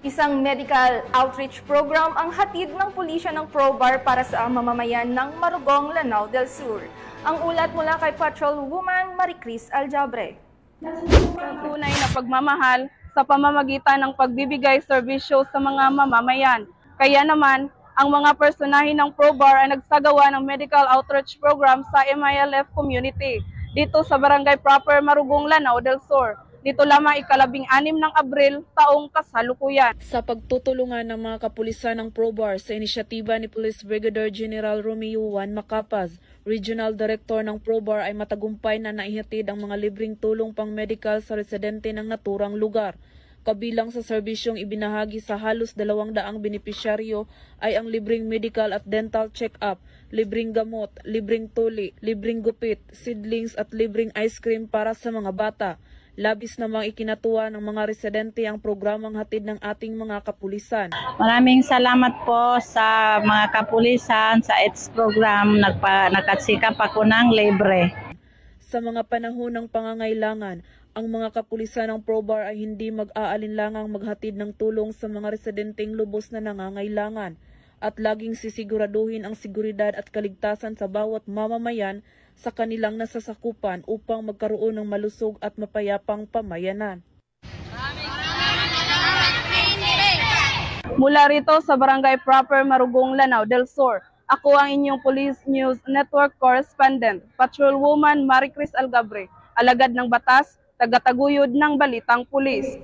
Isang medical outreach program ang hatid ng pulisya ng ProBAR para sa mamamayan ng Marugong, Lanao del Sur. Ang ulat mula kay Patrolwoman Maricris Aljabre. Tunay na pagmamahal sa pamamagitan ng pagbibigay serbisyo sa mga mamamayan. Kaya naman, ang mga personahe ng ProBAR ay nagsagawa ng medical outreach program sa MILF community dito sa Barangay Proper Marugong, Lanao del Sur. Dito lamang ika-16 ng Abril taong kasalukuyan. Sa pagtutulungan ng mga kapulisan ng ProBAR sa inisyatiba ni Police Brigadier General Romeo Juan Macapaz, Regional Director ng ProBAR, ay matagumpay na naihatid ang mga libreng tulong pang medical sa residente ng naturang lugar. Kabilang sa serbisyong ibinahagi sa halos 200 benepisyaryo ay ang libreng medical at dental check-up, libreng gamot, libreng tuli, libreng gupit, seedlings at libreng ice cream para sa mga bata. Labis namang ikinatuwa ng mga residente ang programang hatid ng ating mga kapulisan. Maraming salamat po sa mga kapulisan sa ETS program. Nagkatsikap ako ng libre. Sa mga panahon ng pangangailangan, ang mga kapulisan ng ProBAR ay hindi mag-aalinlangang maghatid ng tulong sa mga residenteng lubos na nangangailangan at laging sisiguraduhin ang seguridad at kaligtasan sa bawat mamamayan sa kanilang nasasakupan upang magkaroon ng malusog at mapayapang pamayanan. Mula rito sa Barangay Proper Marugong, Lanao del Sur, ako ang inyong Police News Network Correspondent, Patrolwoman Maricris Aljabre, alagad ng batas, tagataguyod ng balitang pulis.